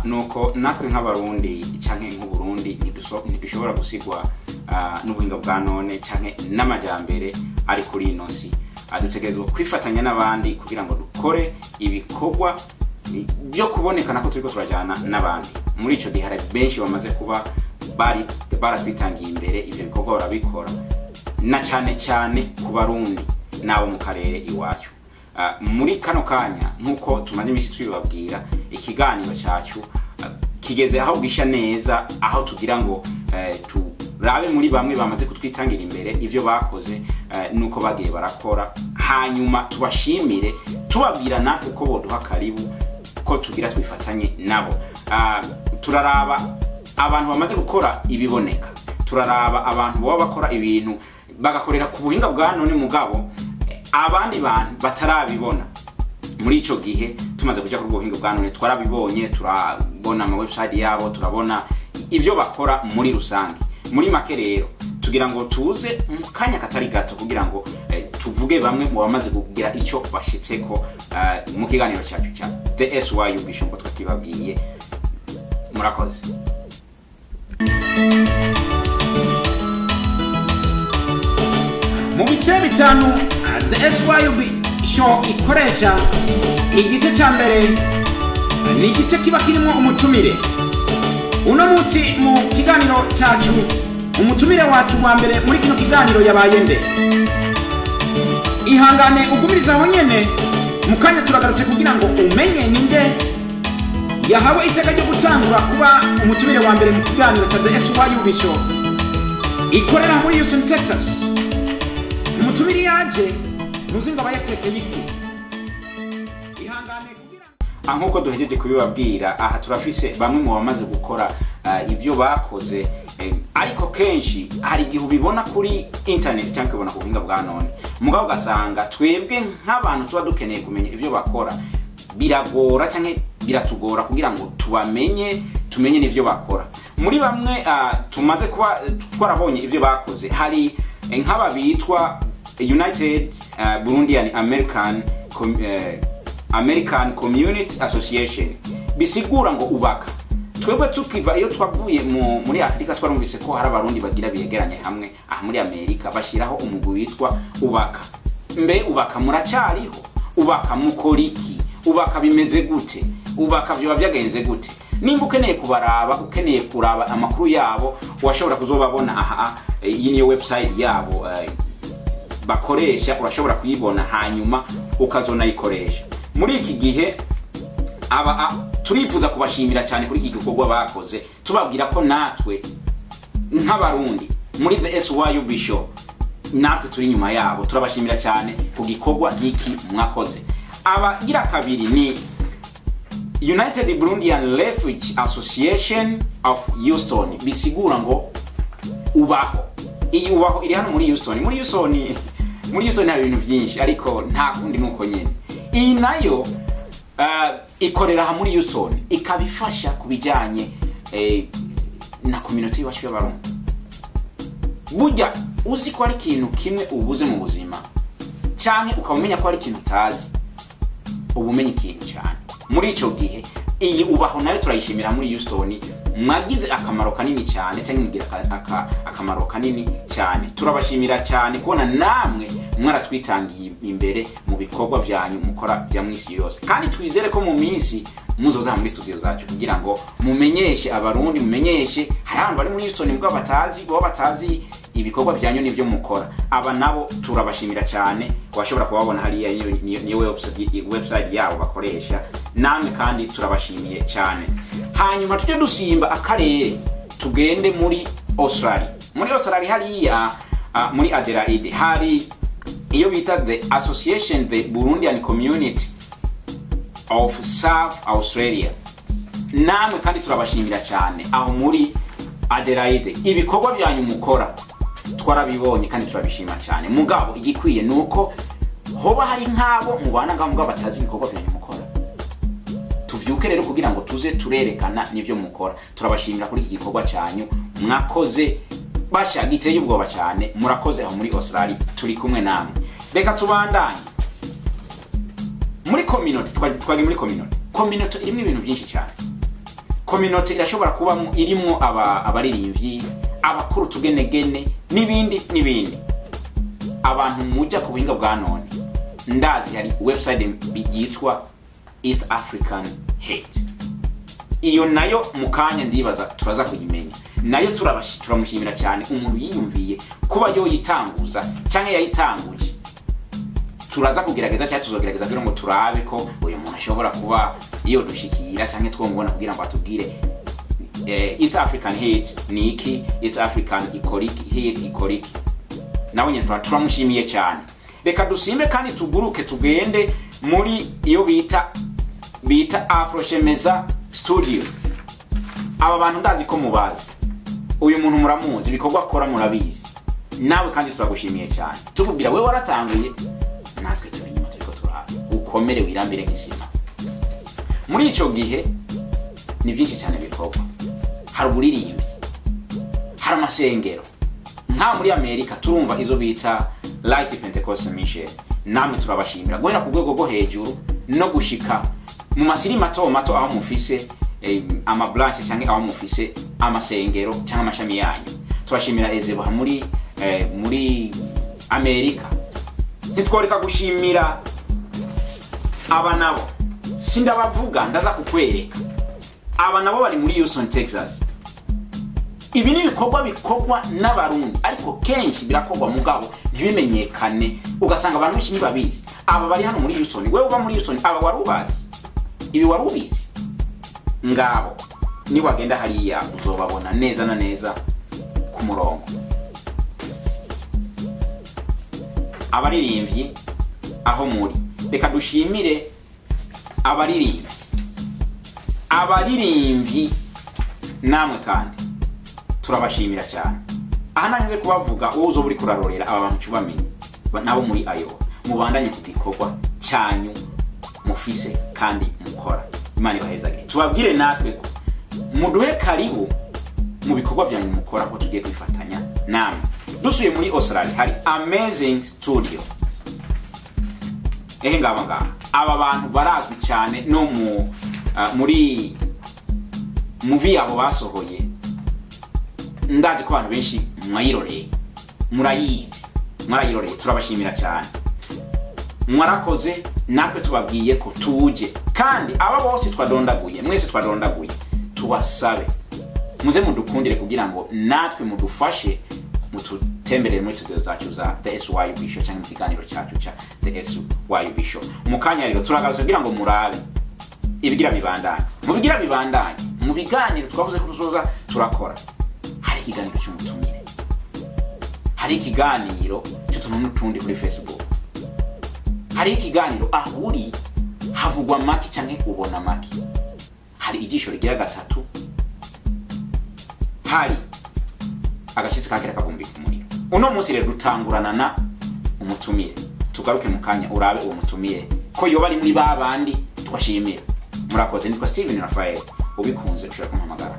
nuko natwe nk'abarundi canke nk'uburundi ntidushobora gusigwa n'ubuhinga bwa none canke n'amajambere ari kuri ino si. Dutegerezwa kwifatanya n'abandi kugira ngo dukore ibikorwa byo kubonekana ko turiko turajana n'abandi. Muri ico gihe hari benshi bamaze kuba baratwitangiye imbere, ivyo bikorwa barabikora na cyane ku barundi nabo mu karere iwacu. Muri kano kanya nkuko tumaze imisi twibabwira, ikiganiro cyacu kigeze aho gisha neza, aho tugira ngo turabe muri bamwe bamaze kutwitangira imbere ivyo bakoze nuko bagiye barakora, hanyuma tubashimire tubabwira natwe ko boduha karibu ko tugira twifatanye nabo. Turaraba abantu bamaze gukora ibiboneka, turaraba abantu baba bakora ibintu bagakorera ku buhinga bwa none mugabo abandi bantu batarabibona. Muri ico gihe tumaze kuja ku buhinga bwa none twarabibonye, turabona ama website yabo, turabona ivyo bakora muri rusange. Muri make rero tugira ngo tuze mu kanya katari gato kugira ngo tuvuge bamwe mu bamaze kugira ico bashitseko mu kiganiro cyacu cya The SYUB Show ngo twakibabwiye. Murakoze. Mu bice bitanu The SYUB Show ikoresha, igice cya mbere ni igice kiba kirimo umutumire. Uno munsi mu kiganiro cyacu umutumire wacu wa mbere muri kino kiganiro yabaye nde? Ihangane ugumiriza aho nyene, mu kanya turagarutse kugira ngo umenye ninde yahawe iteka ryo gutangura kuba umutumire wa mbere mu kiganiro cya The SYUB Show ikorera muri Houston, Texas. Umutumire yaje muzinga bayateke iki? Ihangane kugira nkuko duhejeje kubibabwira, aha turafise bamwe mu bamaze gukora ivyo bakoze, ariko kenshi hari igihe ubibona kuri internet cyangwa ubona ku buhinga bwa none, mugabo gasanga twebwe nk'abantu tuba dukeneye kumenya ivyo bakora biragora cyangwa biratugora kugira ngo tumenye n'ivyo bakora. Muri bamwe tumaze kuba twarabonye ivyo bakoze, hari nk'aba bitwa United Burundian American Community Association, bisigura ngo ubaka. Twebwe tukiva iyo twavuye muri Afrika twarumvise ko hari abarundi bagira biyegeranye hamwe aha muri Amerika bashiraho umugwi witwa ubaka. Mbe ubaka muracariho? Ubaka mukoriki? Ubaka bimeze gute? Ubaka byo bavyagenze gute? Nimba ukeneye kubaraba, ukeneye kuraba amakuru yabo, washobora kuzobabona aha iyi niyo website yabo bakoresha, urashobora kuyibona hanyuma ukazona ikoresha. Muri iki gihe turifuza kubashimira cyane kuri iki gikorwa bakoze, tubabwira ko natwe nk'abarundi muri The SYUB Show natwe turi nyuma yabo, turabashimira cyane ku gikorwa nk'iki mwakoze. Abagira kabiri ni United Burundian Refugee Association of Houston, bisigura ngo ubaho. Iyi ubaho iri hano muri Houston. Muri Houston hari ibintu byinshi, ariko nta kundi nuko nyene. Iyi nayo ikorera muri Houston, ikabifasha kubijanye na community y'abacu y'abarundi. Burya uzi ko ari ikintu kimwe ubuze mu buzima, cyane ukamenya ko ari ikintu utazi, ubumenye ikintu cyane. Muri ico gihe iyi ubaho nayo turayishimira muri Houston, mwagize akamaro kanini cyane cyangwa mugira akamaro kanini cyane. Turabashimira cyane kubona namwe mwaratwitangiye imbere mu bikorwa byanyu mukora bya mwisi yose, kandi twizere ko mu minsi muzoza muri studio zacu kugira ngo mumenyeshe abarundi, mumenyeshe hari abantu bari muri Houston mbwa batazi ibikorwa byanyu n'ibyo mukora. Aba nabo turabashimira cyane, washobora kubabona hariya niyo website yabo bakoresha, namwe kandi turabashimiye cyane. Hanyuma tujye dusimba akarere tugende muri Australia. Muri Australia hariya muri Adelaide hari iyo bita the Association the Burundian Community of South Australia. Namwe kandi turabashimira cyane aho muri Adelaide, ibikorwa byanyu mukora twarabibonye kandi turabishima cyane. Mugabo igikwiye nuko hoba hari nkabo mubana ngambwa batazi ibikorwa byanyu mukora, tuvyuke rero kugira ngo tuze turerekana n'ivyo mukora. Turabashimira kuri iki gikorwa cyanyu mwakoze, basha giteye ubwoba cyane. Murakoze aho muri Australia, turi kumwe namwe. Reka tubandanye muri community. Twagi muri community irimo ibintu byinshi cyane. community irashobora kuba irimo abaririmbyi abakuru tugenegene n'ibindi abantu mujya ku buhinga bwa none. Ndazi hari website yitwa East African Hate, iyo nayo mukanya ndibaza turaza kuyimenya, nayo turamushimira cyane umuntu yiyumviye kuba yo yitanguza cyangwa yayitanguje. Turaza kugerageza cyangwa tuzogerageza kugira ngo turabe ko uyu muntu ashobora kuba iyo dushikira cyangwa twomubona kugira ngo atubwire East African Hate ni iki, East African Hate ikoriki. Nawe nyine turamushimiye cyane. Reka dusimbe kandi tuguruke tugende muri iyo bita Afroshemeza Studio. Aba bantu ndazi ko mubazi, uyu muntu muramuzi, ibikorwa akora murabizi. Nawe kandi turagushimiye cyane, tukubwira we waratanguye, natwe turi nyuma turiko turaha, ukomere wirambire nk'isima. Muri ico gihe ni byinshi cyane bikorwa, hari uburirimbi, hari amasengero. Nka muri Amerika turumva izo bita Light Pentecostal Mission, namwe turabashimira guhera ku rwego rwo hejuru no gushika mu masiri mato aho mufise ama branch cyangwa aho mufise amasengero cyangwa amashami yanyu. Turashimira Ezeba muri Amerika. Nitworeka gushimira aba nabo sindabavuga, ndaza kukwereka aba nabo bari muri Houston, Texas. Ibi ni bikorwa n'abarundi, ariko kenshi birakorwa mugabo ntibimenyekane, ugasanga abantu benshi nibabizi. Aba bari hano muri Houston, wewe uba muri Houston, aba warubazi, ibi warubizi. Ngabo ni wagenda hariya uzobabona neza na neza ku murongo. Abaririmbyi aho muri, reka dushimire abaririmbyi namwe kandi turabashimira cyane. Aha nanze kubavuga wowe uzo buri kurarorera aba bantu cyubamenye nabo muri ayo mubandanye kugikorwa cyanyu mufise kandi mukora. Imana ibahezagire. Tubabwire natwe ko muduhe karibu mu bikorwa byanyu mukora ko tugiye kwifatanya namwe. Dusuye muri Australia hari Amazing Studio. Ngaba aba bantu barazwi cyane no muri movie abo basohoye. Ndazi ko abantu benshi mwayiroreye, murayiroreye, turabashimira cyane. Mwarakoze, natwe tubabwiye ko tuje kandi aba bose twadondaguye, mwese twadondaguye, tubasabe muze mudukundire kugira ngo natwe mudufashe mututemberere muri studio zacu za The SYUB Show cyangwa ikiganiro cyacu cya The SYUB Show. Mukanya rero turagaruka kugira ngo murabe ibigira bibandanye, mu biganiro twavuze ko tuzoza turakora. Hari ikiganiro cy'umutumire, hari ikiganiro cy'utuntu n'utundi kuri Facebook, hari ikiganiro ahuri havugwa maki cyangwa ubona maki, hari igisho rigira gatatu, hari agashitsi kakira kavumbi ku muriro. Uno munsi rero dutangurana na umutumire, tugaruke mukanya urabe uwo mutumire ko yoba ari muri babandi twashimira. Murakoze. Nitwa Steven Raphael, ubikunze ushaka kumpamagara.